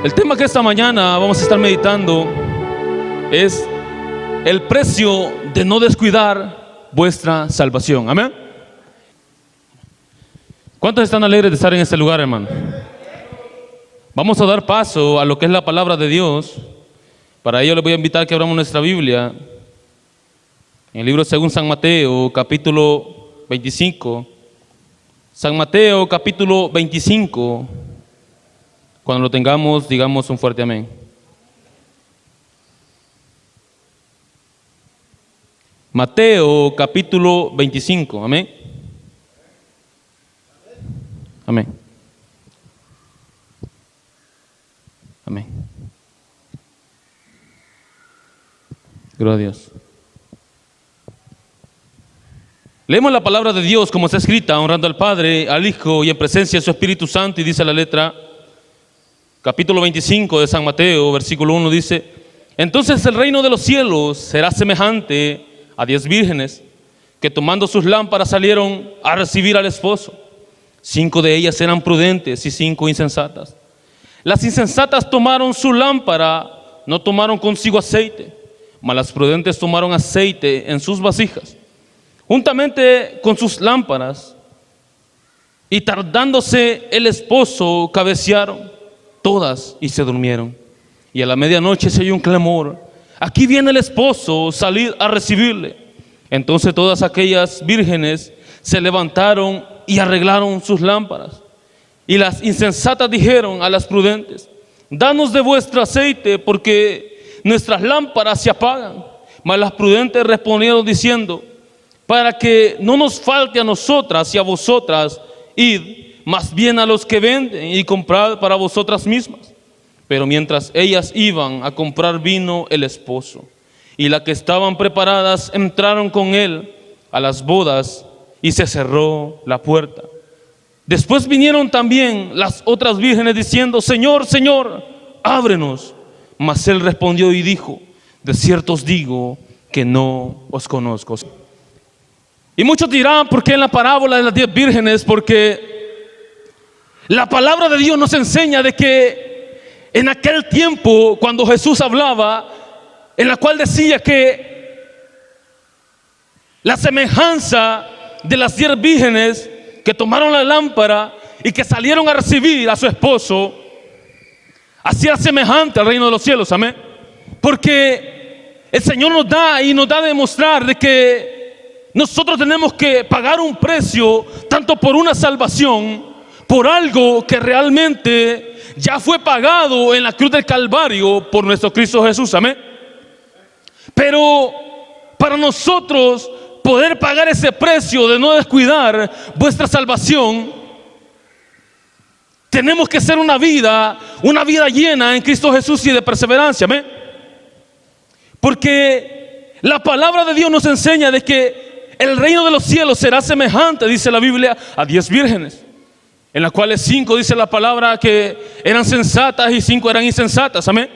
El tema que esta mañana vamos a estar meditando es el precio de no descuidar vuestra salvación. Amén. ¿Cuántos están alegres de estar en este lugar, hermano? Vamos a dar paso a lo que es la palabra de Dios. Para ello les voy a invitar a que abramos nuestra Biblia en el libro según San Mateo, capítulo 25. San Mateo, capítulo 25. Cuando lo tengamos, digamos un fuerte amén. Mateo, capítulo 25. Amén. Amén. Amén. Gloria a Dios. Leemos la palabra de Dios como está escrita, honrando al Padre, al Hijo y en presencia de su Espíritu Santo. Y dice la letra, capítulo 25 de San Mateo, versículo 1, dice: entonces el reino de los cielos será semejante a 10 vírgenes que tomando sus lámparas salieron a recibir al esposo. 5 de ellas eran prudentes y 5 insensatas. Las insensatas tomaron su lámpara, no tomaron consigo aceite, mas las prudentes tomaron aceite en sus vasijas, juntamente con sus lámparas, y tardándose el esposo, cabecearon todas y se durmieron. Y a la medianoche se oyó un clamor: aquí viene el esposo, salid a recibirle. Entonces todas aquellas vírgenes se levantaron y arreglaron sus lámparas. Y las insensatas dijeron a las prudentes: danos de vuestro aceite, porque nuestras lámparas se apagan. Mas las prudentes respondieron diciendo: para que no nos falte a nosotras y a vosotras, id más bien a los que venden y comprad para vosotras mismas. Pero mientras ellas iban a comprar, vino el esposo, y las que estaban preparadas entraron con él a las bodas, y se cerró la puerta. Después vinieron también las otras vírgenes diciendo: Señor, Señor, ábrenos. Mas él respondió y dijo: de cierto os digo que no os conozco. Y muchos dirán: ¿por qué en la parábola de las 10 vírgenes? Porque la palabra de Dios nos enseña de que en aquel tiempo, cuando Jesús hablaba, en la cual decía que la semejanza de las 10 vírgenes que tomaron la lámpara y que salieron a recibir a su esposo, hacía semejante al reino de los cielos. Amén. Porque el Señor nos da a demostrar de que nosotros tenemos que pagar un precio, tanto por una salvación, por algo que realmente ya fue pagado en la cruz del Calvario por nuestro Cristo Jesús. Amén. Pero para nosotros poder pagar ese precio de no descuidar vuestra salvación, tenemos que ser una vida llena en Cristo Jesús y de perseverancia. Amén. Porque la palabra de Dios nos enseña de que el reino de los cielos será semejante, dice la Biblia, a 10 vírgenes, en las cuales 5 dice la palabra que eran sensatas y 5 eran insensatas. Amén.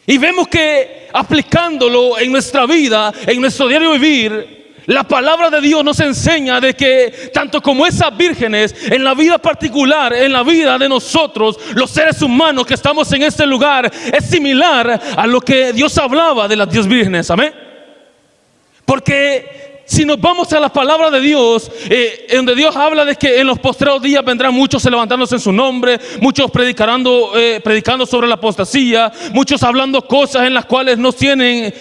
Y vemos que aplicándolo en nuestra vida, en nuestro diario vivir, la palabra de Dios nos enseña de que tanto como esas vírgenes, en la vida particular, en la vida de nosotros, los seres humanos que estamos en este lugar, es similar a lo que Dios hablaba de las 10 vírgenes. Amén. Porque si nos vamos a la palabra de Dios, donde Dios habla de que en los postreros días vendrán muchos levantándose en su nombre, muchos predicando sobre la apostasía, muchos hablando cosas en las cuales no tienen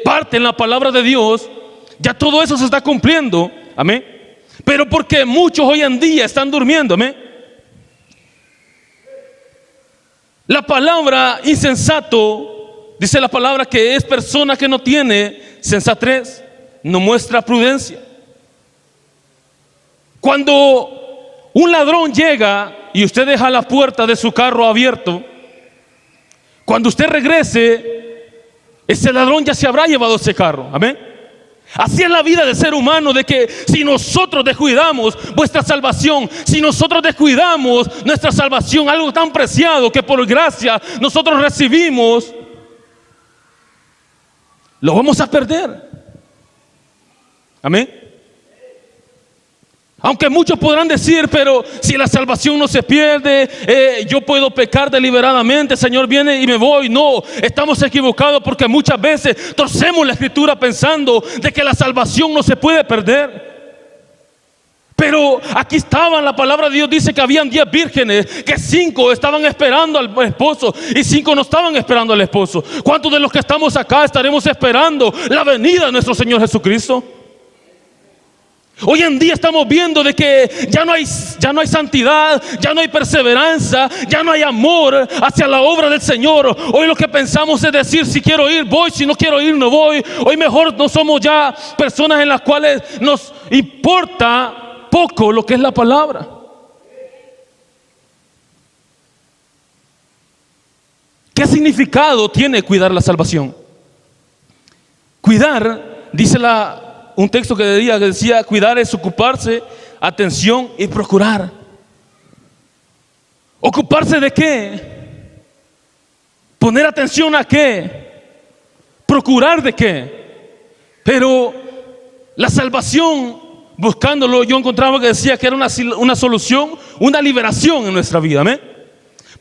parte en la palabra de Dios, ya todo eso se está cumpliendo. Amén. Pero porque muchos hoy en día están durmiendo. Amén. La palabra insensato, dice la palabra que es persona que no tiene sensatez, no muestra prudencia. Cuando un ladrón llega y usted deja la puerta de su carro abierto, cuando usted regrese, ese ladrón ya se habrá llevado ese carro. Amén. Así es la vida del ser humano, de que si nosotros descuidamos vuestra salvación, si nosotros descuidamos nuestra salvación, algo tan preciado que por gracia nosotros recibimos, lo vamos a perder. Amén. Aunque muchos podrán decir, pero si la salvación no se pierde, yo puedo pecar deliberadamente, Señor viene y me voy. No, estamos equivocados porque muchas veces torcemos la Escritura pensando de que la salvación no se puede perder. Pero aquí estaban, la palabra de Dios dice que habían 10 vírgenes, que 5 estaban esperando al esposo y 5 no estaban esperando al esposo. ¿Cuántos de los que estamos acá estaremos esperando la venida de nuestro Señor Jesucristo? Hoy en día estamos viendo de que ya no hay santidad, ya no hay perseverancia, ya no hay amor hacia la obra del Señor. Hoy lo que pensamos es decir, si quiero ir, voy, si no quiero ir, no voy. Hoy mejor no somos ya personas en las cuales nos importa poco lo que es la palabra. ¿Qué significado tiene cuidar la salvación? Cuidar, dice un texto que decía, cuidar es ocuparse, atención y procurar. ¿Ocuparse de qué? ¿Poner atención a qué? ¿Procurar de qué? Pero la salvación, buscándolo, yo encontraba que decía que era una solución, una liberación en nuestra vida. ¿Amén?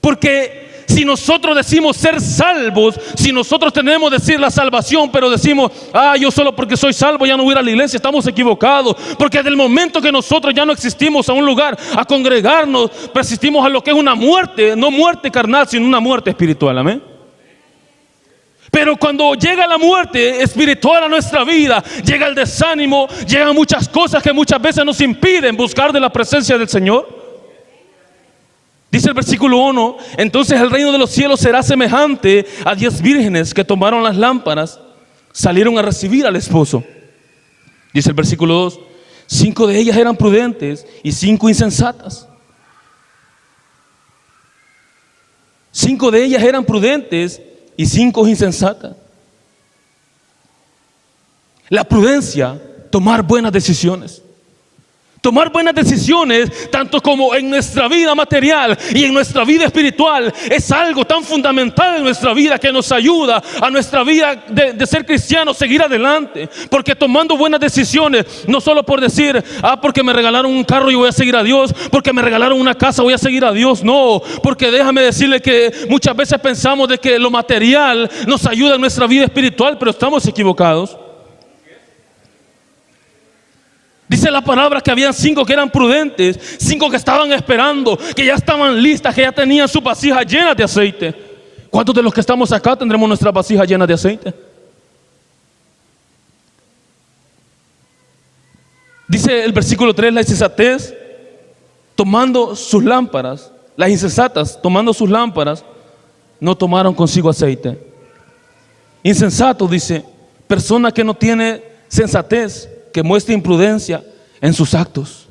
Porque si nosotros decimos ser salvos, si nosotros tenemos decir la salvación, pero decimos, yo solo porque soy salvo ya no voy a ir a la iglesia, estamos equivocados. Porque desde el momento que nosotros ya no existimos a un lugar, a congregarnos, persistimos a lo que es una muerte, no muerte carnal, sino una muerte espiritual. Amén. Pero cuando llega la muerte espiritual a nuestra vida, llega el desánimo, llegan muchas cosas que muchas veces nos impiden buscar de la presencia del Señor. Dice el versículo 1, entonces el reino de los cielos será semejante a 10 vírgenes que tomaron las lámparas, salieron a recibir al esposo. Dice el versículo 2, 5 de ellas eran prudentes y 5 insensatas. 5 de ellas eran prudentes y 5 insensatas. La prudencia, tomar buenas decisiones. Tomar buenas decisiones, tanto como en nuestra vida material y en nuestra vida espiritual, es algo tan fundamental en nuestra vida que nos ayuda a nuestra vida de ser cristianos, seguir adelante. Porque tomando buenas decisiones, no solo por decir, porque me regalaron un carro y voy a seguir a Dios, porque me regalaron una casa voy a seguir a Dios. No, porque déjame decirle que muchas veces pensamos de que lo material nos ayuda en nuestra vida espiritual, pero estamos equivocados. Dice la palabra que habían 5 que eran prudentes, 5 que estaban esperando, que ya estaban listas, que ya tenían sus vasijas llenas de aceite. ¿Cuántos de los que estamos acá tendremos nuestras vasijas llenas de aceite? Dice el versículo 3, la insensatez tomando sus lámparas, las insensatas tomando sus lámparas, no tomaron consigo aceite. Insensato, dice, persona que no tiene sensatez, que muestra imprudencia en sus actos.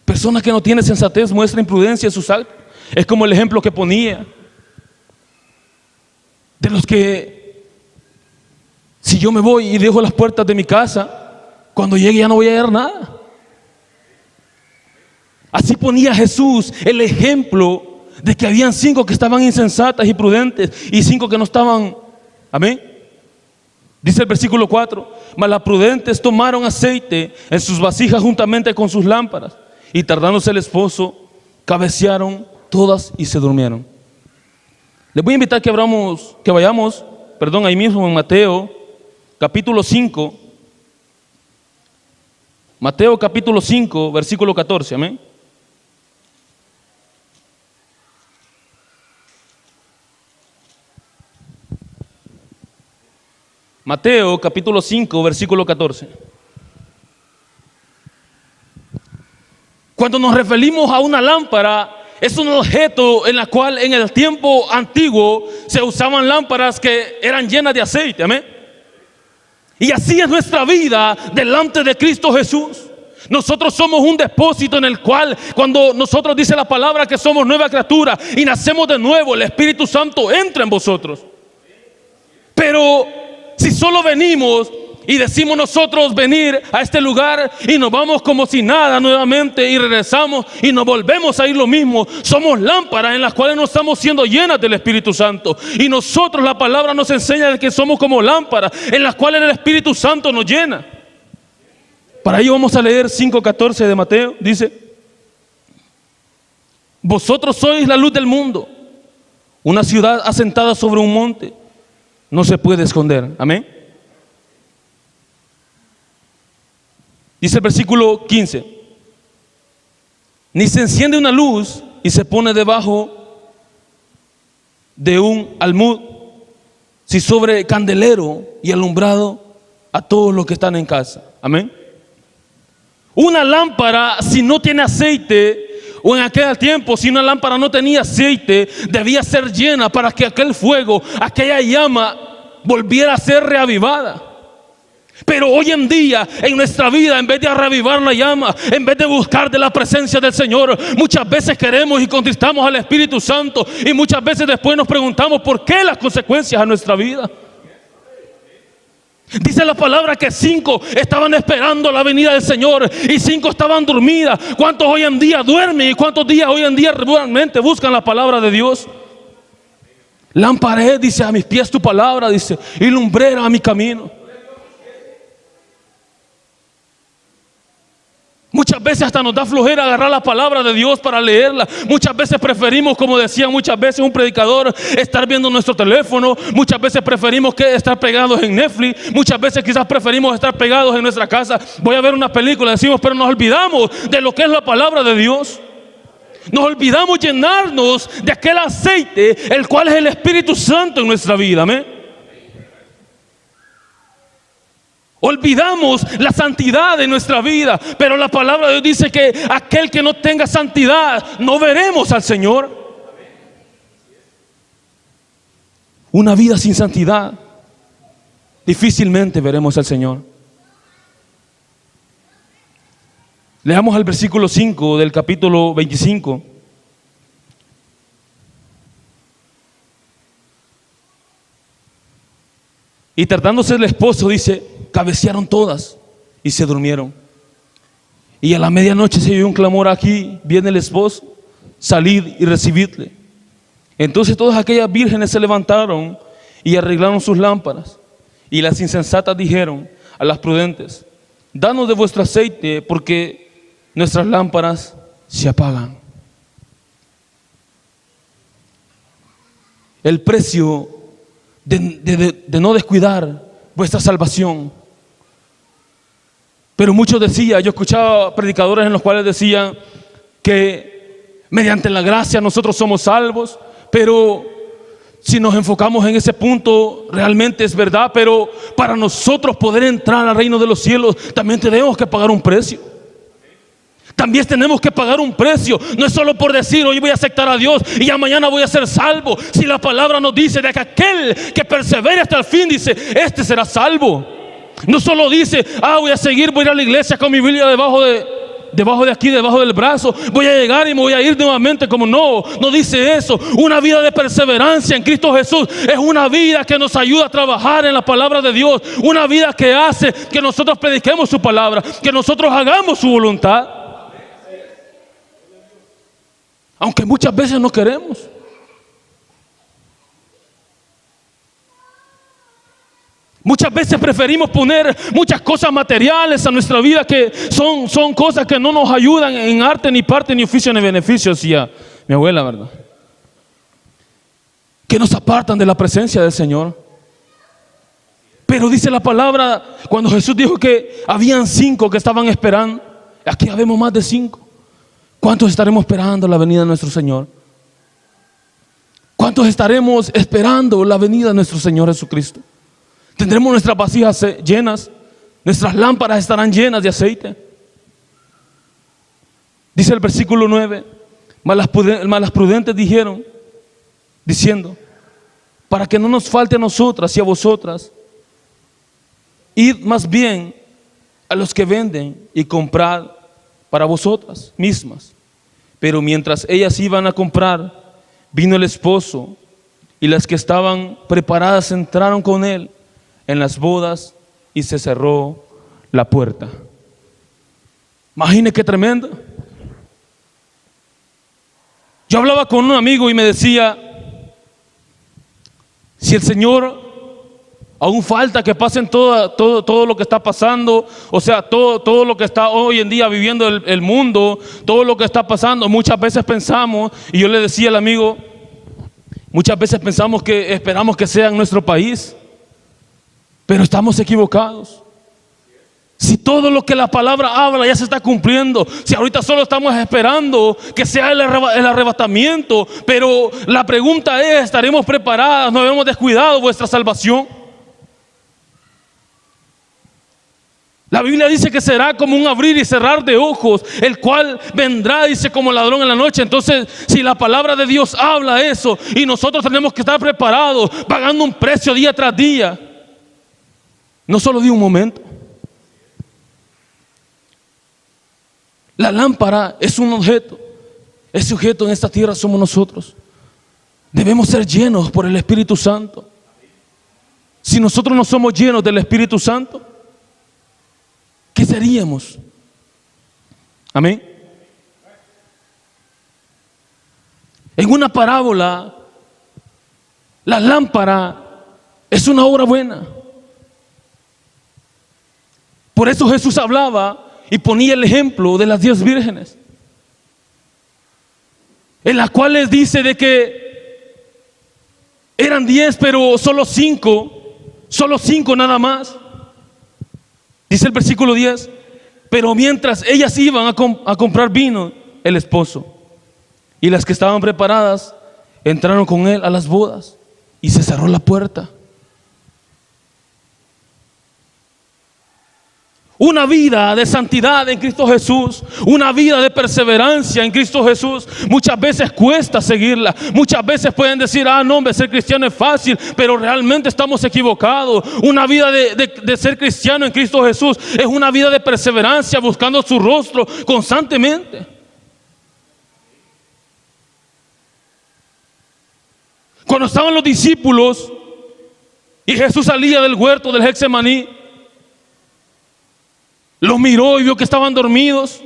Persona que no tiene sensatez muestra imprudencia en sus actos. Es como el ejemplo que ponía de los que, si yo me voy y dejo las puertas de mi casa, cuando llegue ya no voy a hallar nada. Así ponía Jesús el ejemplo de que habían 5 que estaban insensatas y prudentes y 5 que no estaban. Amén. Dice el versículo 4, mas las prudentes tomaron aceite en sus vasijas juntamente con sus lámparas, y tardándose el esposo, cabecearon todas y se durmieron. Les voy a invitar que vayamos, ahí mismo en Mateo capítulo 5. Mateo capítulo 5, versículo 14, amén. Mateo capítulo 5, versículo 14. Cuando nos referimos a una lámpara, es un objeto en la cual en el tiempo antiguo se usaban lámparas que eran llenas de aceite, amén. Y así es nuestra vida delante de Cristo Jesús. Nosotros somos un depósito en el cual, cuando nosotros dice la palabra que somos nueva criatura y nacemos de nuevo, el Espíritu Santo entra en vosotros. Pero si solo venimos y decimos nosotros venir a este lugar y nos vamos como si nada nuevamente y regresamos y nos volvemos a ir lo mismo, somos lámparas en las cuales no estamos siendo llenas del Espíritu Santo. Y nosotros, la palabra nos enseña de que somos como lámparas en las cuales el Espíritu Santo nos llena. Para ello vamos a leer 5:14 de Mateo. Dice: vosotros sois la luz del mundo. Una ciudad asentada sobre un monte no se puede esconder. Amén. Dice el versículo 15: ni se enciende una luz y se pone debajo de un almud, si sobre candelero y alumbrado a todos los que están en casa. Amén. Una lámpara, si no tiene aceite, o en aquel tiempo, si una lámpara no tenía aceite, debía ser llena para que aquel fuego, aquella llama, volviera a ser reavivada. Pero hoy en día, en nuestra vida, en vez de reavivar la llama, en vez de buscar de la presencia del Señor, muchas veces queremos y contristamos al Espíritu Santo, y muchas veces después nos preguntamos por qué las consecuencias a nuestra vida. Dice la palabra que 5 estaban esperando la venida del Señor y 5 estaban dormidas. ¿Cuántos hoy en día duermen y cuántos días hoy en día realmente buscan la palabra de Dios? Lámpara es, dice, a mis pies tu palabra, dice, y lumbrera a mi camino. Muchas veces hasta nos da flojera agarrar la palabra de Dios para leerla. Muchas veces preferimos, como decía muchas veces un predicador, estar viendo nuestro teléfono. Muchas veces preferimos que estar pegados en Netflix. Muchas veces quizás preferimos estar pegados en nuestra casa. Voy a ver una película, decimos, pero nos olvidamos de lo que es la palabra de Dios. Nos olvidamos llenarnos de aquel aceite, el cual es el Espíritu Santo en nuestra vida. Amén. Olvidamos la santidad de nuestra vida, pero la palabra de Dios dice que aquel que no tenga santidad, no veremos al Señor. Una vida sin santidad, difícilmente veremos al Señor. Leamos el versículo 5 del capítulo 25. Y tratándose del esposo, dice, cabecearon todas y se durmieron. Y a la medianoche se oyó un clamor: aquí viene el esposo, salid y recibidle. Entonces todas aquellas vírgenes se levantaron y arreglaron sus lámparas. Y las insensatas dijeron a las prudentes: danos de vuestro aceite, porque nuestras lámparas se apagan. El precio de no descuidar vuestra salvación. Pero muchos decían, yo escuchaba predicadores en los cuales decían que mediante la gracia nosotros somos salvos, pero si nos enfocamos en ese punto, realmente es verdad, pero para nosotros poder entrar al reino de los cielos, también tenemos que pagar un precio. También tenemos que pagar un precio. No es solo por decir, hoy voy a aceptar a Dios y ya mañana voy a ser salvo. Si la palabra nos dice de que aquel que persevere hasta el fin, dice, este será salvo. No solo dice, voy a seguir, voy a ir a la iglesia con mi Biblia debajo de aquí, debajo del brazo, voy a llegar y me voy a ir nuevamente. Como no dice eso. Una vida de perseverancia en Cristo Jesús es una vida que nos ayuda a trabajar en la palabra de Dios. Una vida que hace que nosotros prediquemos su palabra, que nosotros hagamos su voluntad. Aunque muchas veces no queremos. Muchas veces preferimos poner muchas cosas materiales a nuestra vida que son cosas que no nos ayudan en arte, ni parte, ni oficio, ni beneficio. Decía mi abuela, ¿verdad? Que nos apartan de la presencia del Señor. Pero dice la palabra, cuando Jesús dijo que habían 5 que estaban esperando, aquí habemos más de 5. ¿Cuántos estaremos esperando la venida de nuestro Señor? ¿Cuántos estaremos esperando la venida de nuestro Señor Jesucristo? ¿Tendremos nuestras vasijas llenas? ¿Nuestras lámparas estarán llenas de aceite? Dice el versículo 9: mas las prudentes dijeron, diciendo, para que no nos falte a nosotras y a vosotras, id más bien a los que venden y comprad para vosotras mismas. Pero mientras ellas iban a comprar, vino el esposo, y las que estaban preparadas entraron con él en las bodas y se cerró la puerta. Imagine qué tremendo. Yo hablaba con un amigo y me decía, si el Señor Aún falta que pasen todo lo que está pasando, o sea, todo lo que está hoy en día viviendo el mundo, todo lo que está pasando. Muchas veces pensamos, y yo le decía al amigo, muchas veces pensamos que esperamos que sea en nuestro país, pero estamos equivocados. Si todo lo que la palabra habla ya se está cumpliendo, si ahorita solo estamos esperando que sea el arrebatamiento, pero la pregunta es, ¿estaremos preparados? ¿No hemos descuidado vuestra salvación? La Biblia dice que será como un abrir y cerrar de ojos, el cual vendrá, dice, como ladrón en la noche. Entonces, si la palabra de Dios habla eso, y nosotros tenemos que estar preparados, pagando un precio día tras día, no solo de un momento. La lámpara es un objeto. Ese objeto en esta tierra somos nosotros. Debemos ser llenos por el Espíritu Santo. Si nosotros no somos llenos del Espíritu Santo, ¿qué seríamos? Amén. En una parábola, la lámpara es una obra buena. Por eso Jesús hablaba y ponía el ejemplo de las 10 vírgenes, en las cuales dice de que eran 10, pero solo 5 nada más. Dice el versículo 10, pero mientras ellas iban a comprar vino, el esposo y las que estaban preparadas entraron con él a las bodas y se cerró la puerta. Una vida de santidad en Cristo Jesús, una vida de perseverancia en Cristo Jesús, muchas veces cuesta seguirla. Muchas veces pueden decir, no, hombre, ser cristiano es fácil, pero realmente estamos equivocados. Una vida de ser cristiano en Cristo Jesús es una vida de perseverancia, buscando su rostro constantemente. Cuando estaban los discípulos y Jesús salía del huerto del Getsemaní, los miró y vio que estaban dormidos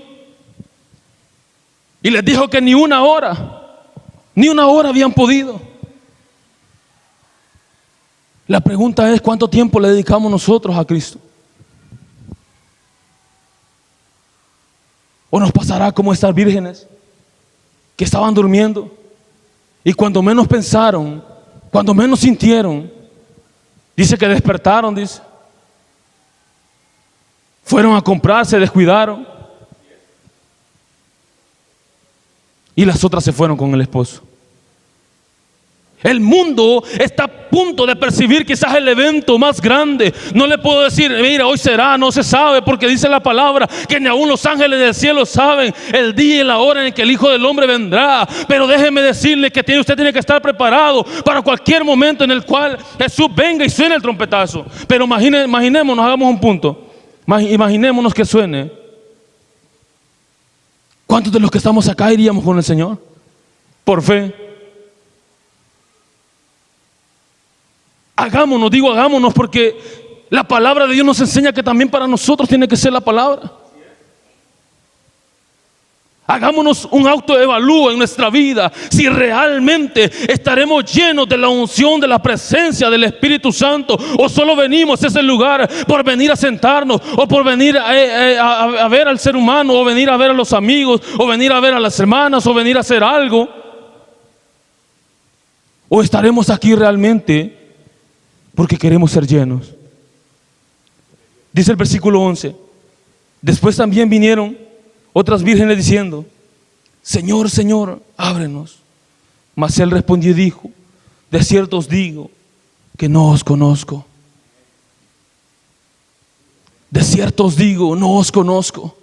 y les dijo que ni una hora habían podido. La pregunta es, ¿cuánto tiempo le dedicamos nosotros a Cristo? ¿O nos pasará como estas vírgenes que estaban durmiendo y cuando menos pensaron, cuando menos sintieron, dice que despertaron, dice, fueron a comprar, se descuidaron y las otras se fueron con el esposo? El mundo está a punto de percibir quizás el evento más grande. No le puedo decir, mira, hoy será, no se sabe, porque dice la palabra que ni aún los ángeles del cielo saben el día y la hora en que el Hijo del Hombre vendrá. Pero déjeme decirle que usted tiene que estar preparado para cualquier momento en el cual Jesús venga y suene el trompetazo. Pero imaginémonos, hagamos un punto. Imaginémonos que suene. ¿Cuántos de los que estamos acá iríamos con el Señor? Por fe. Hagámonos, porque la palabra de Dios nos enseña que también para nosotros tiene que ser la palabra. Hagámonos un autoevalúo en nuestra vida, si realmente estaremos llenos de la unción, de la presencia del Espíritu Santo, o solo venimos a ese lugar por venir a sentarnos, o por venir a ver al ser humano, o venir a ver a los amigos, o venir a ver a las hermanas, o venir a hacer algo. O estaremos aquí realmente porque queremos ser llenos. Dice el versículo 11, después también vinieron otras vírgenes diciendo, Señor, Señor, ábrenos. Mas él respondió y dijo, de cierto os digo que no os conozco. De cierto os digo, no os conozco.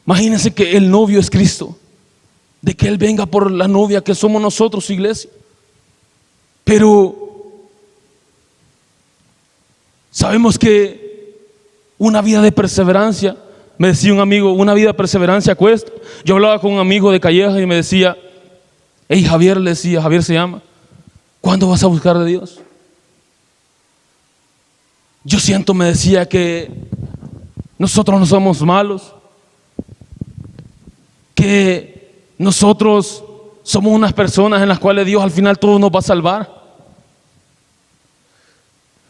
Imagínense que el novio es Cristo, de que Él venga por la novia que somos nosotros, su iglesia. Pero sabemos que una vida de perseverancia, me decía un amigo, una vida de perseverancia cuesta. Yo hablaba con un amigo de Calleja y me decía, hey Javier, le decía, Javier se llama, ¿cuándo vas a buscar de Dios? Yo siento, me decía, que nosotros no somos malos, que nosotros somos unas personas en las cuales Dios al final todo nos va a salvar.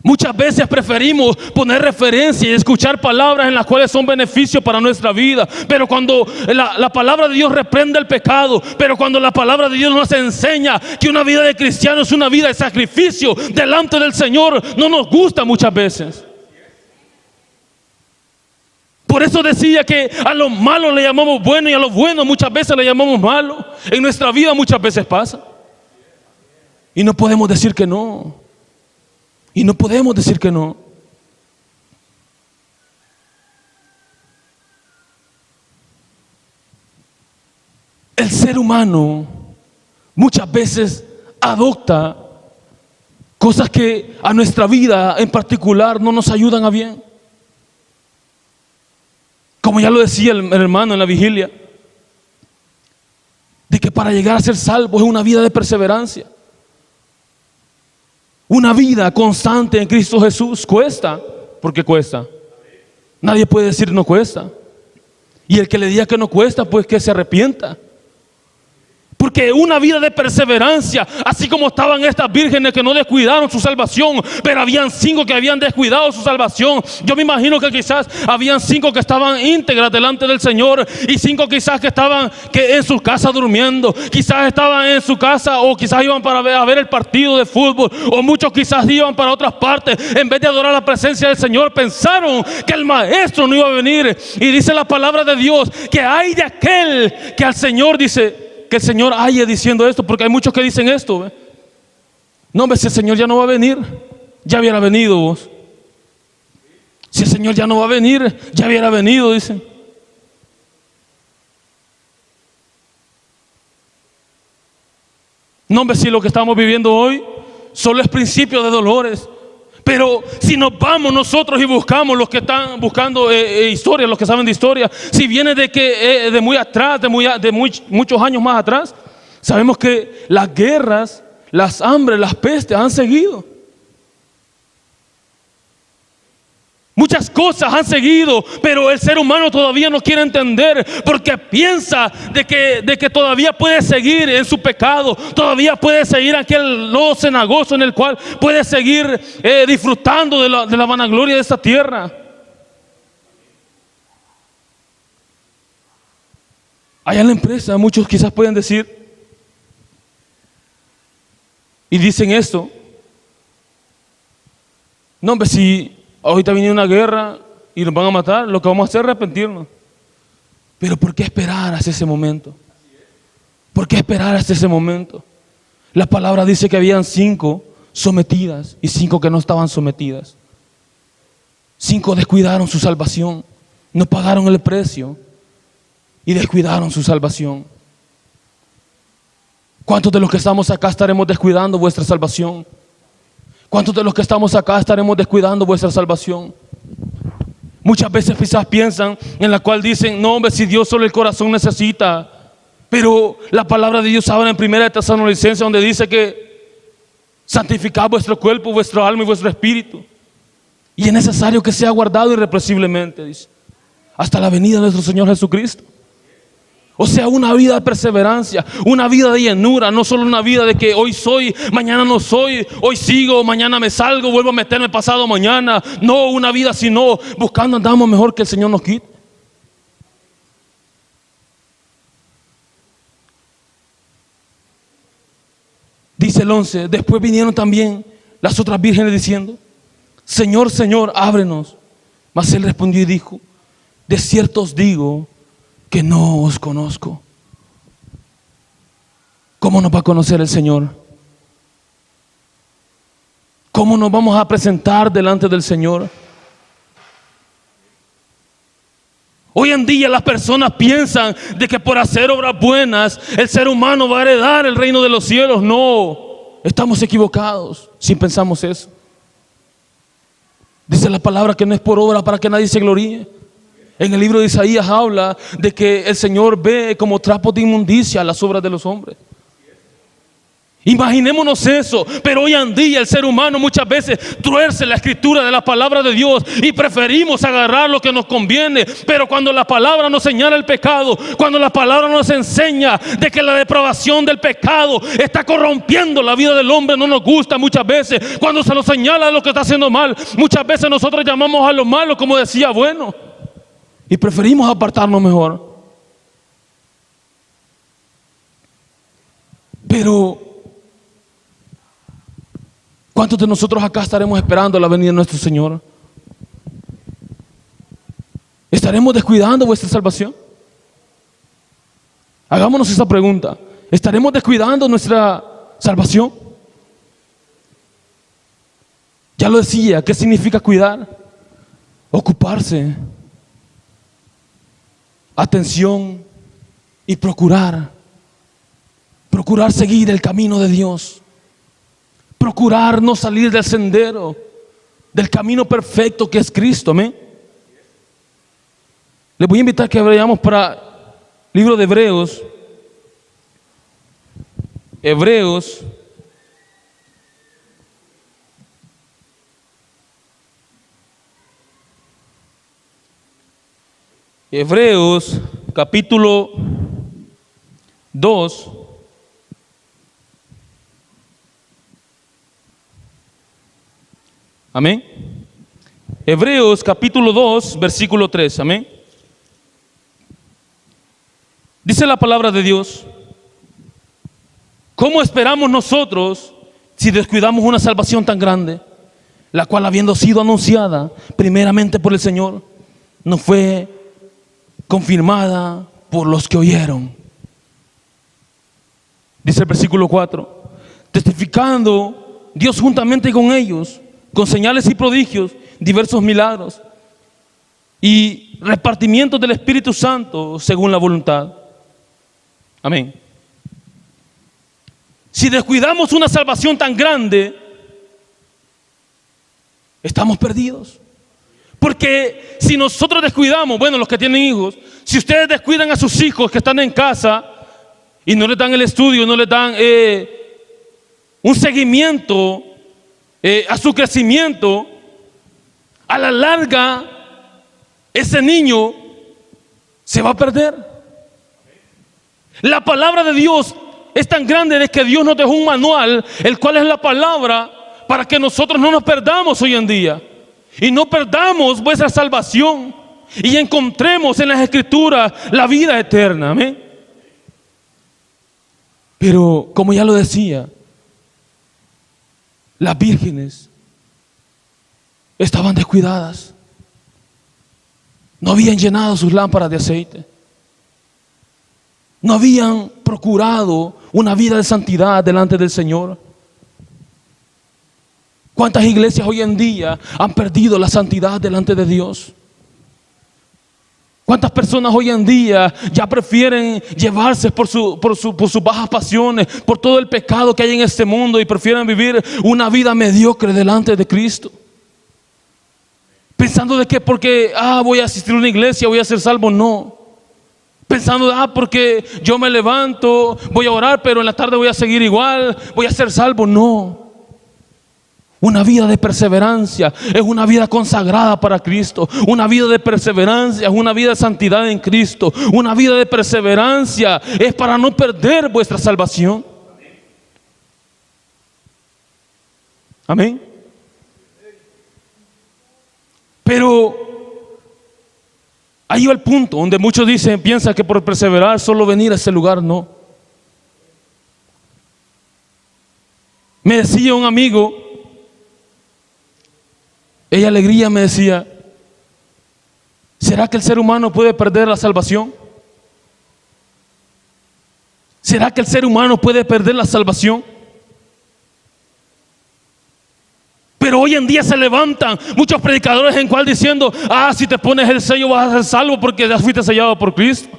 Muchas veces preferimos poner referencia y escuchar palabras en las cuales son beneficios para nuestra vida. Pero cuando la palabra de Dios reprende el pecado, pero cuando la palabra de Dios nos enseña que una vida de cristiano es una vida de sacrificio delante del Señor, no nos gusta muchas veces. Por eso decía que a lo malo le llamamos bueno y a lo bueno muchas veces le llamamos malo. En nuestra vida muchas veces pasa. Y no podemos decir que no. Y no podemos decir que no. El ser humano muchas veces adopta cosas que a nuestra vida en particular no nos ayudan a bien. Como ya lo decía el hermano en la vigilia, de que para llegar a ser salvo es una vida de perseverancia. Una vida constante en Cristo Jesús cuesta, porque cuesta. Nadie puede decir no cuesta. Y el que le diga que no cuesta, pues que se arrepienta. Porque una vida de perseverancia, así como estaban estas vírgenes que no descuidaron su salvación, pero habían 5 que habían descuidado su salvación. Yo me imagino que quizás habían 5 que estaban íntegras delante del Señor y 5 quizás que estaban en su casa durmiendo. Quizás estaban en su casa o quizás iban para ver el partido de fútbol, o muchos quizás iban para otras partes. En vez de adorar la presencia del Señor, pensaron que el maestro no iba a venir. Y dice la palabra de Dios que hay de aquel que al Señor dice, que el Señor haya diciendo esto, porque hay muchos que dicen esto. No, hombre, si el Señor ya no va a venir, ya hubiera venido vos. Si el Señor ya no va a venir, ya hubiera venido, dicen. No, hombre, si lo que estamos viviendo hoy solo es principio de dolores. Pero si nos vamos nosotros y buscamos, los que están buscando historia, los que saben de historia, si viene de muy atrás, muchos años más atrás, sabemos que las guerras, las hambres, las pestes han seguido. Muchas cosas han seguido, pero el ser humano todavía no quiere entender, porque piensa de que todavía puede seguir en su pecado, todavía puede seguir aquel lodo cenagoso en el cual puede seguir disfrutando de la vanagloria de esta tierra. Allá en la empresa muchos quizás pueden decir, y dicen esto: no, hombre, si ahorita viene una guerra y nos van a matar, lo que vamos a hacer es arrepentirnos. Pero ¿por qué esperar hasta ese momento? ¿Por qué esperar hasta ese momento? La palabra dice que habían 5 sometidas y 5 que no estaban sometidas. 5 descuidaron su salvación, no pagaron el precio y descuidaron su salvación. ¿Cuántos de los que estamos acá estaremos descuidando vuestra salvación? ¿Cuántos de los que estamos acá estaremos descuidando vuestra salvación? Muchas veces quizás piensan en la cual dicen, no, hombre, si Dios solo el corazón necesita. Pero la palabra de Dios habla en 1 Tesalonicenses, donde dice que santificad vuestro cuerpo, vuestro alma y vuestro espíritu. Y es necesario que sea guardado irrepresiblemente, dice, hasta la venida de nuestro Señor Jesucristo. O sea, una vida de perseverancia, una vida de llenura, no solo una vida de que hoy soy, mañana no soy, hoy sigo, mañana me salgo, vuelvo a meterme pasado mañana. No, una vida sino buscando andamos mejor que el Señor nos quite. Dice el 11, después vinieron también las otras vírgenes diciendo, Señor, Señor, ábrenos. Mas él respondió y dijo, de cierto os digo que no os conozco. ¿Cómo nos va a conocer el Señor? ¿Cómo nos vamos a presentar delante del Señor? Hoy en día las personas piensan de que por hacer obras buenas el ser humano va a heredar el reino de los cielos. No, estamos equivocados si pensamos eso. Dice la palabra que no es por obra para que nadie se gloríe. En el libro de Isaías habla de que el Señor ve como trapos de inmundicia las obras de los hombres. Imaginémonos eso, pero hoy en día el ser humano muchas veces tuerce la escritura de la palabra de Dios y preferimos agarrar lo que nos conviene. Pero cuando la palabra nos señala el pecado, cuando la palabra nos enseña de que la depravación del pecado está corrompiendo la vida del hombre, no nos gusta muchas veces. Cuando se nos señala lo que está haciendo mal, muchas veces nosotros llamamos a lo malo como decía bueno y preferimos apartarnos mejor. Pero ¿cuántos de nosotros acá estaremos esperando la venida de nuestro Señor? ¿Estaremos descuidando vuestra salvación? Hagámonos esa pregunta. ¿Estaremos descuidando nuestra salvación? Ya lo decía, ¿qué significa cuidar? Ocuparse, atención y procurar seguir el camino de Dios. Procurar no salir del sendero, del camino perfecto que es Cristo. Amén. Les voy a invitar a que vayamos para el libro de Hebreos. Hebreos capítulo 2. Amén. Hebreos capítulo 2, versículo 3. Amén. Dice la palabra de Dios: ¿cómo esperamos nosotros si descuidamos una salvación tan grande, la cual, habiendo sido anunciada primeramente por el Señor, no fue confirmada por los que oyeron? Dice el versículo 4: testificando Dios juntamente con ellos, con señales y prodigios, diversos milagros y repartimientos del Espíritu Santo según la voluntad. Amén. Si descuidamos una salvación tan grande, estamos perdidos. Porque si nosotros descuidamos, bueno, los que tienen hijos, si ustedes descuidan a sus hijos que están en casa y no les dan el estudio, no les dan un seguimiento a su crecimiento, a la larga ese niño se va a perder. La palabra de Dios es tan grande de que Dios nos dejó un manual, el cual es la palabra, para que nosotros no nos perdamos hoy en día y no perdamos vuestra salvación y encontremos en las Escrituras la vida eterna. Amén. Pero como ya lo decía, las vírgenes estaban descuidadas. No habían llenado sus lámparas de aceite. No habían procurado una vida de santidad delante del Señor. ¿Cuántas iglesias hoy en día han perdido la santidad delante de Dios? ¿Cuántas personas hoy en día ya prefieren llevarse por sus bajas pasiones, por todo el pecado que hay en este mundo, y prefieren vivir una vida mediocre delante de Cristo? Pensando de que porque voy a asistir a una iglesia voy a ser salvo. No. Pensando porque yo me levanto, voy a orar, pero en la tarde voy a seguir igual, voy a ser salvo. No. Una vida de perseverancia es una vida consagrada para Cristo. Una vida de perseverancia es una vida de santidad en Cristo. Una vida de perseverancia es para no perder vuestra salvación. Amén. Pero ahí va el punto donde muchos piensan que por perseverar solo venir a ese lugar. No. Me decía un amigo, ella alegría me decía: ¿será que el ser humano puede perder la salvación? ¿Será que el ser humano puede perder la salvación? Pero hoy en día se levantan muchos predicadores en cual diciendo: si te pones el sello vas a ser salvo porque ya fuiste sellado por Cristo.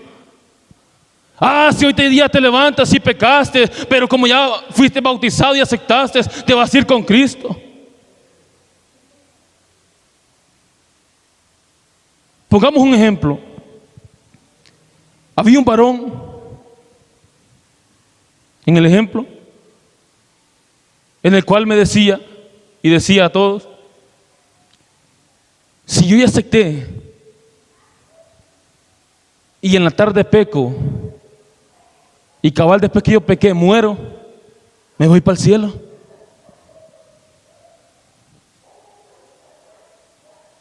Si hoy día te levantas y pecaste, pero como ya fuiste bautizado y aceptaste, te vas a ir con Cristo. Pongamos un ejemplo. Había un varón, en el ejemplo, en el cual me decía y decía a todos: si yo ya acepté y en la tarde peco y cabal después que yo pequé muero, me voy para el cielo.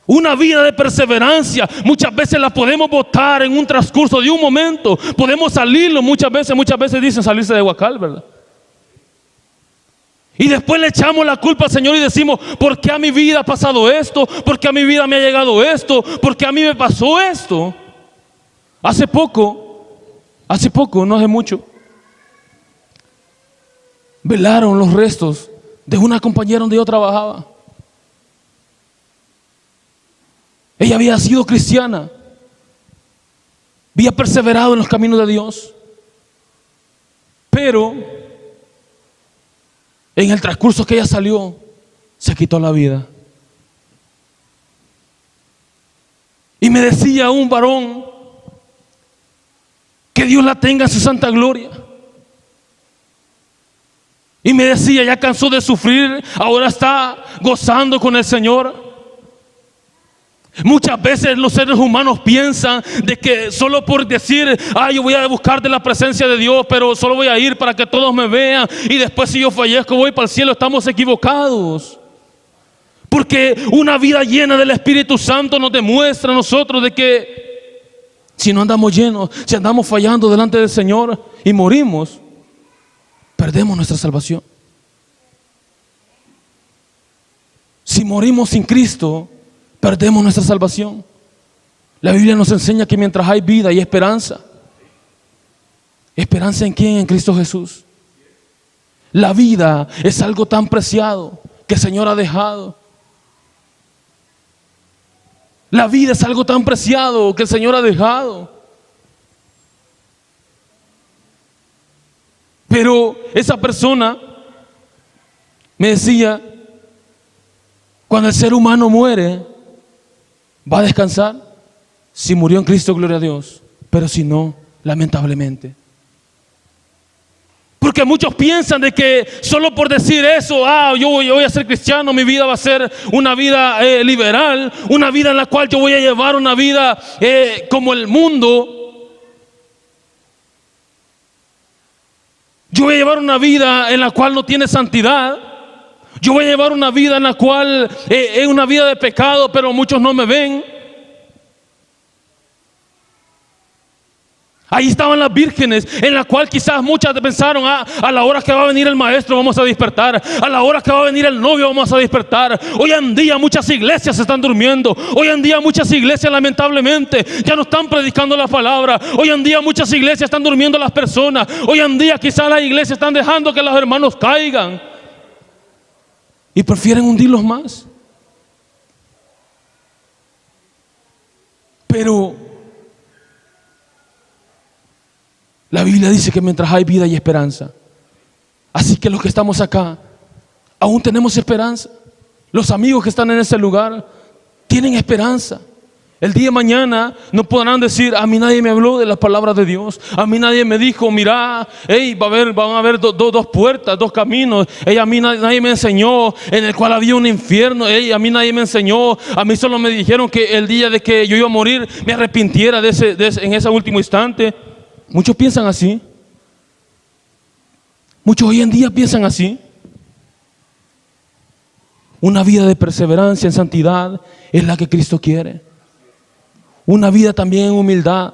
Una vida de perseverancia muchas veces la podemos botar en un transcurso de un momento. Podemos salirlo muchas veces dicen salirse de Huacal, ¿verdad? Y después le echamos la culpa al Señor y decimos: ¿por qué a mi vida ha pasado esto? ¿Por qué a mi vida me ha llegado esto? ¿Por qué a mí me pasó esto? Hace poco, no hace mucho, velaron los restos de una compañera donde yo trabajaba. Ella había sido cristiana, había perseverado en los caminos de Dios, pero en el transcurso que ella salió, se quitó la vida. Y me decía un varón: que Dios la tenga en su santa gloria. Y me decía: ya cansó de sufrir, ahora está gozando con el Señor. Muchas veces los seres humanos piensan de que solo por decir: yo voy a buscar de la presencia de Dios, pero solo voy a ir para que todos me vean, y después si yo fallezco voy para el cielo. Estamos equivocados, porque una vida llena del Espíritu Santo nos demuestra a nosotros de que si no andamos llenos, si andamos fallando delante del Señor y morimos, perdemos nuestra salvación. Si morimos sin Cristo, perdemos nuestra salvación. La Biblia nos enseña que mientras hay vida hay esperanza. ¿Esperanza en quién? En Cristo Jesús. La vida es algo tan preciado que el Señor ha dejado. La vida es algo tan preciado que el Señor ha dejado. Pero esa persona me decía: cuando el ser humano muere, va a descansar. Si murió en Cristo, gloria a Dios, pero si no, lamentablemente. Porque muchos piensan de que solo por decir eso: yo voy a ser cristiano, mi vida va a ser una vida liberal, una vida en la cual yo voy a llevar una vida como el mundo. Yo voy a llevar una vida en la cual no tiene santidad. Yo voy a llevar una vida en la cual es una vida de pecado, pero muchos no me ven. Ahí estaban las vírgenes, en la cual quizás muchas pensaron: a la hora que va a venir el maestro vamos a despertar, a la hora que va a venir el novio vamos a despertar. Hoy en día muchas iglesias se están durmiendo. Hoy en día muchas iglesias lamentablemente ya no están predicando la palabra. Hoy en día muchas iglesias están durmiendo las personas. Hoy en día quizás las iglesias están dejando que los hermanos caigan y prefieren hundirlos más. Pero la Biblia dice que mientras hay vida hay esperanza. Así que los que estamos acá aún tenemos esperanza. Los amigos que están en ese lugar tienen esperanza. El día de mañana no podrán decir: a mí nadie me habló de las palabras de Dios, a mí nadie me dijo: mira, van a haber dos puertas, dos caminos. A mí nadie me enseñó en el cual había un infierno. A mí nadie me enseñó. A mí solo me dijeron que el día de que yo iba a morir me arrepintiera en ese último instante. Muchos piensan así. Muchos hoy en día piensan así. Una vida de perseverancia en santidad es la que Cristo quiere. Una vida también en humildad.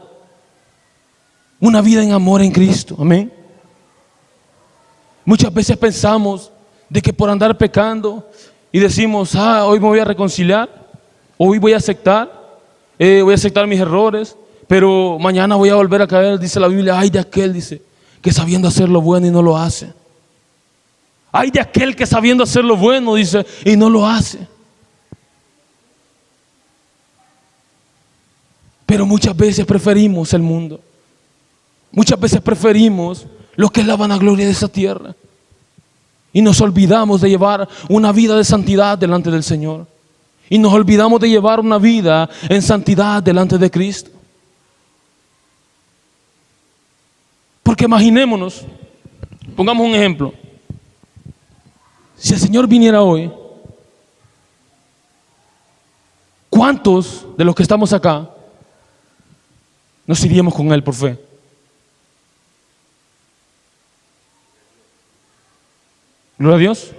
Una vida en amor en Cristo. Amén. Muchas veces pensamos de que por andar pecando y decimos: hoy me voy a reconciliar, hoy voy a aceptar mis errores, pero mañana voy a volver a caer. Dice la Biblia: ay de aquel, dice, que sabiendo hacer lo bueno y no lo hace. Ay de aquel que sabiendo hacer lo bueno, dice, y no lo hace. Pero muchas veces preferimos el mundo. Muchas veces preferimos lo que es la vanagloria de esa tierra. Y nos olvidamos de llevar una vida de santidad delante del Señor. Y nos olvidamos de llevar una vida en santidad delante de Cristo. Porque imaginémonos, pongamos un ejemplo. Si el Señor viniera hoy, ¿cuántos de los que estamos acá nos iríamos con Él por fe? Gloria a Dios.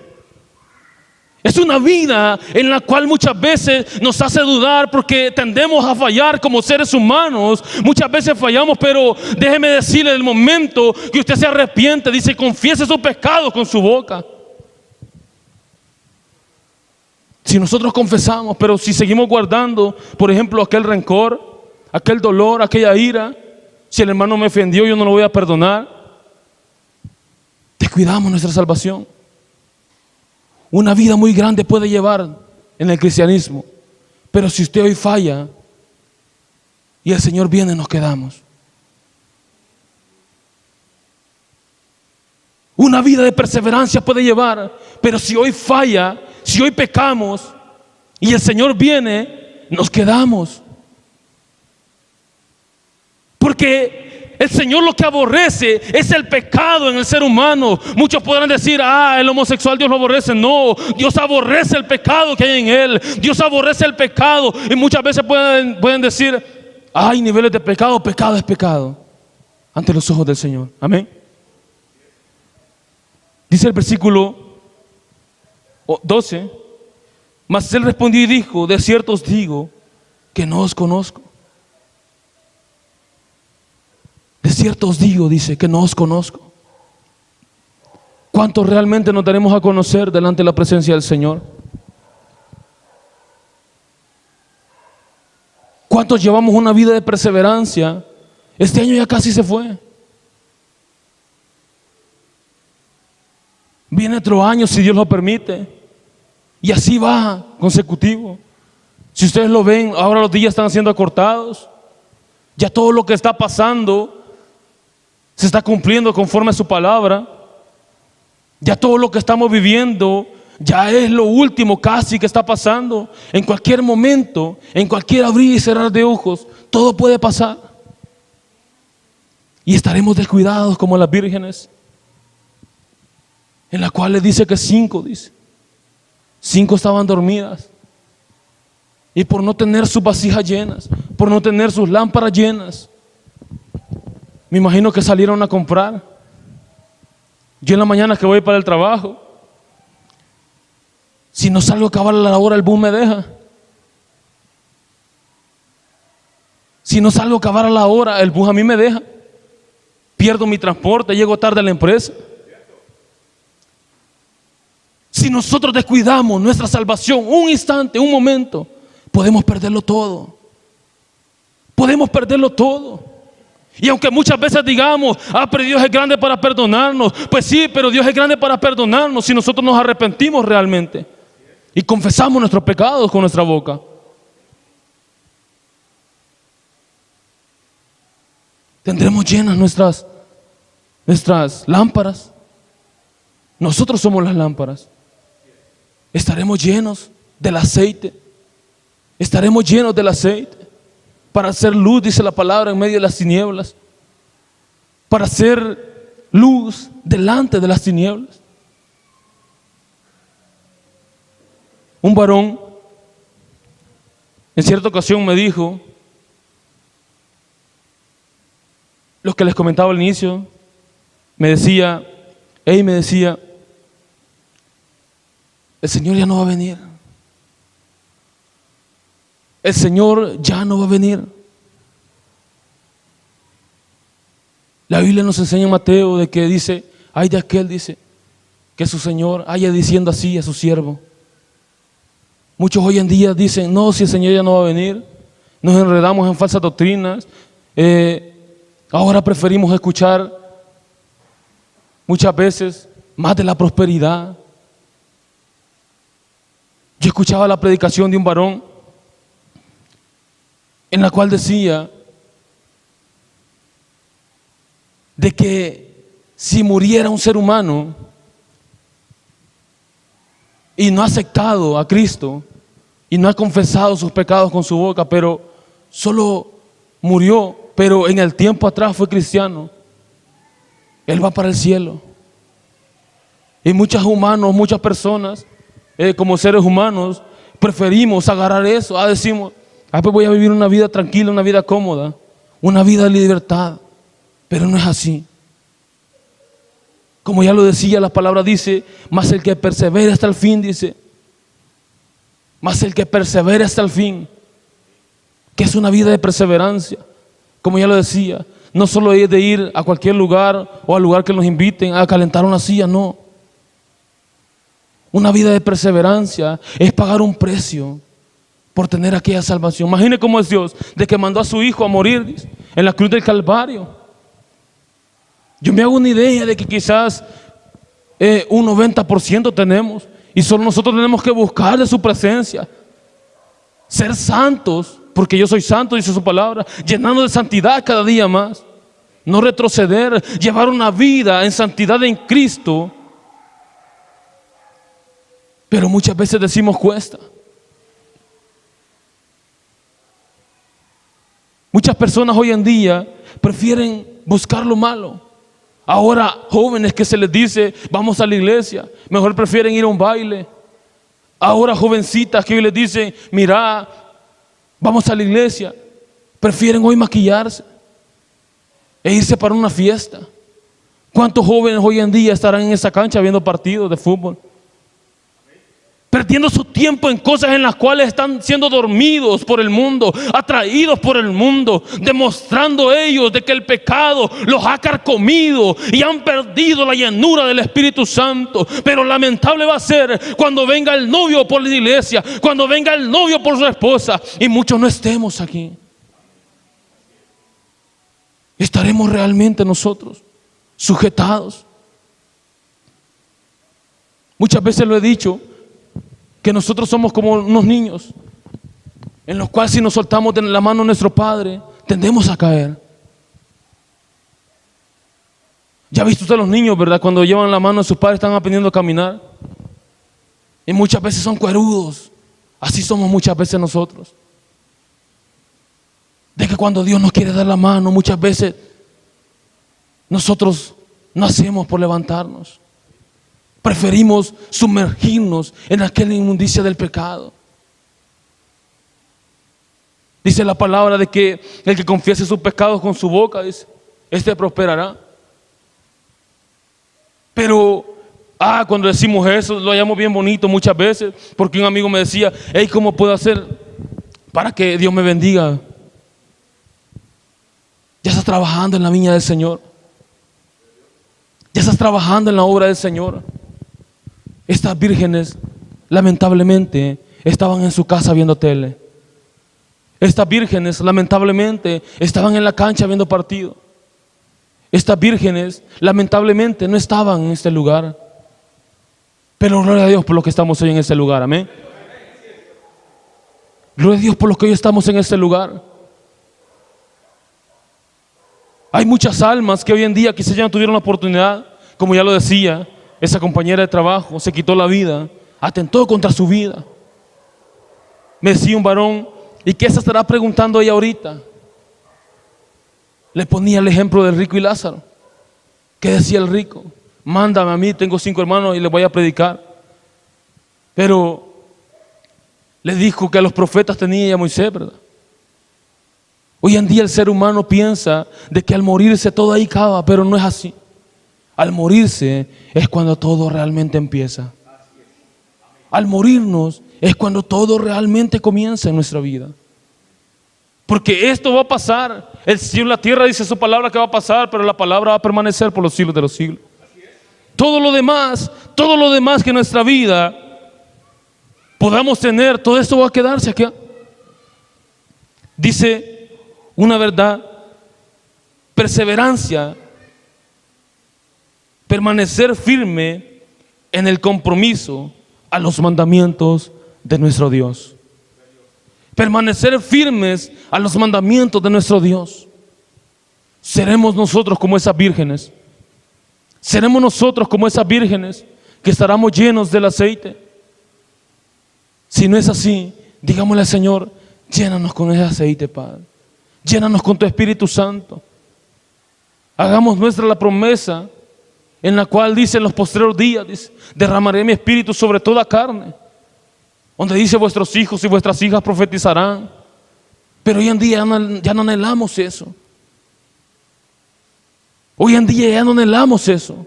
Es una vida en la cual muchas veces nos hace dudar porque tendemos a fallar como seres humanos. Muchas veces fallamos, pero déjeme decirle, en el momento que usted se arrepiente, dice, confiese sus pecados con su boca. Si nosotros confesamos, pero si seguimos guardando, por ejemplo, aquel rencor, aquel dolor, aquella ira, si el hermano me ofendió, yo no lo voy a perdonar, descuidamos nuestra salvación. Una vida muy grande puede llevar en el cristianismo, pero si usted hoy falla y el Señor viene, nos quedamos. Una vida de perseverancia puede llevar, pero si hoy falla, si hoy pecamos y el Señor viene, nos quedamos. Porque el Señor lo que aborrece es el pecado en el ser humano. Muchos podrán decir, el homosexual Dios lo aborrece. No, Dios aborrece el pecado que hay en él. Dios aborrece el pecado. Y muchas veces pueden decir, hay niveles de pecado. Pecado es pecado ante los ojos del Señor. Amén. Dice el versículo 12, mas él respondió y dijo, de cierto os digo que no os conozco. De cierto os digo, dice, que no os conozco. ¿Cuántos realmente nos daremos a conocer delante de la presencia del Señor? ¿Cuántos llevamos una vida de perseverancia? Este año ya casi se fue. Viene otro año si Dios lo permite. Y así va consecutivo. Si ustedes lo ven, ahora los días están siendo acortados. Ya todo lo que está pasando se está cumpliendo conforme a su palabra. Ya todo lo que estamos viviendo ya es lo último casi que está pasando. En cualquier momento, en cualquier abrir y cerrar de ojos, todo puede pasar. Y estaremos descuidados como las vírgenes, en la cual le dice que 5 estaban dormidas. Y por no tener sus vasijas llenas, por no tener sus lámparas llenas, me imagino que salieron a comprar. Yo en la mañana que voy para el trabajo, si no salgo a acabar a la hora, el bus me deja. Si no salgo a acabar a la hora, el bus a mí me deja. Pierdo mi transporte, llego tarde a la empresa. Si nosotros descuidamos nuestra salvación un instante, un momento, podemos perderlo todo. Podemos perderlo todo. Y aunque muchas veces digamos, pero Dios es grande para perdonarnos. Pues sí, pero Dios es grande para perdonarnos si nosotros nos arrepentimos realmente y confesamos nuestros pecados con nuestra boca. Tendremos llenas nuestras lámparas. Nosotros somos las lámparas. Estaremos llenos del aceite. Estaremos llenos del aceite para hacer luz, dice la palabra, en medio de las tinieblas. Para hacer luz delante de las tinieblas. Un varón en cierta ocasión me dijo lo que les comentaba al inicio. Me decía, el Señor ya no va a venir. El Señor ya no va a venir. La Biblia nos enseña en Mateo de que dice, ay de aquel, dice, que su Señor haya diciendo así a su siervo. Muchos hoy en día dicen, no, si el Señor ya no va a venir, nos enredamos en falsas doctrinas. Ahora preferimos escuchar muchas veces más de la prosperidad. Yo escuchaba la predicación de un varón en la cual decía de que si muriera un ser humano y no ha aceptado a Cristo y no ha confesado sus pecados con su boca, pero solo murió, pero en el tiempo atrás fue cristiano, él va para el cielo. Y muchas personas, como seres humanos, preferimos agarrar eso. Decimos, pues voy a vivir una vida tranquila, una vida cómoda, una vida de libertad. Pero no es así. Como ya lo decía, la palabra dice, mas el que persevere hasta el fin, dice, mas el que persevere hasta el fin, que es una vida de perseverancia. Como ya lo decía, no solo es de ir a cualquier lugar o al lugar que nos inviten a calentar una silla, no. Una vida de perseverancia es pagar un precio por tener aquella salvación. Imagine cómo es Dios, de que mandó a su Hijo a morir en la cruz del Calvario. Yo me hago una idea de que quizás un 90% tenemos, y solo nosotros tenemos que buscar de su presencia, ser santos, porque yo soy santo, dice su palabra, llenando de santidad cada día más, no retroceder, llevar una vida en santidad en Cristo. Pero muchas veces decimos cuesta. Muchas personas hoy en día prefieren buscar lo malo. Ahora jóvenes que se les dice vamos a la iglesia, mejor prefieren ir a un baile. Ahora jovencitas que hoy les dicen mira, vamos a la iglesia, prefieren hoy maquillarse e irse para una fiesta. ¿Cuántos jóvenes hoy en día estarán en esa cancha viendo partidos de fútbol? Perdiendo su tiempo en cosas en las cuales están siendo dormidos por el mundo, atraídos por el mundo, demostrando ellos de que el pecado los ha carcomido y han perdido la llenura del Espíritu Santo. Pero lamentable va a ser cuando venga el novio por la iglesia, cuando venga el novio por su esposa y muchos no estemos aquí. ¿Estaremos realmente nosotros sujetados? Muchas veces lo he dicho, que nosotros somos como unos niños en los cuales si nos soltamos de la mano de nuestro padre tendemos a caer. Ya ha visto usted a los niños, ¿verdad? Cuando llevan la mano de sus padres están aprendiendo a caminar y muchas veces son cuerudos. Así somos muchas veces nosotros, de que cuando Dios nos quiere dar la mano muchas veces nosotros no hacemos por levantarnos. Preferimos sumergirnos en aquella inmundicia del pecado. Dice la palabra de que el que confiese sus pecados con su boca, dice, este prosperará. Pero cuando decimos eso lo hallamos bien bonito muchas veces, porque un amigo me decía, hey, ¿cómo puedo hacer para que Dios me bendiga? Ya estás trabajando en la viña del Señor, ya estás trabajando en la obra del Señor. Estas vírgenes lamentablemente estaban en su casa viendo tele. Estas vírgenes lamentablemente estaban en la cancha viendo partido. Estas vírgenes lamentablemente no estaban en este lugar. Pero gloria a Dios por lo que estamos hoy en este lugar, amén. Gloria a Dios por lo que hoy estamos en este lugar. Hay muchas almas que hoy en día quizás ya no tuvieron la oportunidad, como ya lo decía, esa compañera de trabajo se quitó la vida, atentó contra su vida. Me decía un varón, ¿y qué se estará preguntando ella ahorita? Le ponía el ejemplo del rico y Lázaro. ¿Qué decía el rico? Mándame a mí, tengo 5 hermanos y les voy a predicar. Pero le dijo que a los profetas tenía ya Moisés, ¿verdad? Hoy en día el ser humano piensa de que al morirse todo ahí acaba, pero no es así. Al morirse es cuando todo realmente empieza. Al morirnos es cuando todo realmente comienza en nuestra vida. Porque esto va a pasar. El cielo y la tierra dice su palabra que va a pasar, pero la palabra va a permanecer por los siglos de los siglos. Todo lo demás que en nuestra vida podamos tener, todo esto va a quedarse aquí. Dice una verdad, perseverancia, permanecer firme en el compromiso a los mandamientos de nuestro Dios. Permanecer firmes a los mandamientos de nuestro Dios. Seremos nosotros como esas vírgenes. Seremos nosotros como esas vírgenes que estaremos llenos del aceite. Si no es así, digámosle al Señor, llénanos con ese aceite, Padre. Llénanos con tu Espíritu Santo. Hagamos nuestra la promesa en la cual dice en los postreros días, dice, derramaré mi espíritu sobre toda carne, donde dice vuestros hijos y vuestras hijas profetizarán. Pero hoy en día ya no anhelamos eso. Hoy en día ya no anhelamos eso.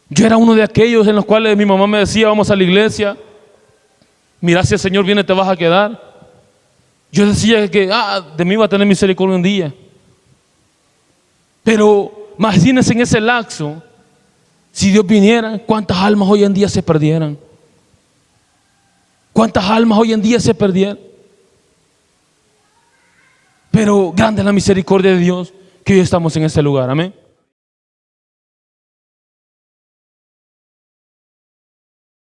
Yo era uno de aquellos en los cuales mi mamá me decía, vamos a la iglesia, mira, si el Señor viene te vas a quedar. Yo decía que de mí va a tener misericordia un día. Pero imagínense en ese lapso, si Dios viniera, cuántas almas hoy en día se perdieran. Cuántas almas hoy en día se perdieran. Pero grande es la misericordia de Dios que hoy estamos en este lugar. Amén.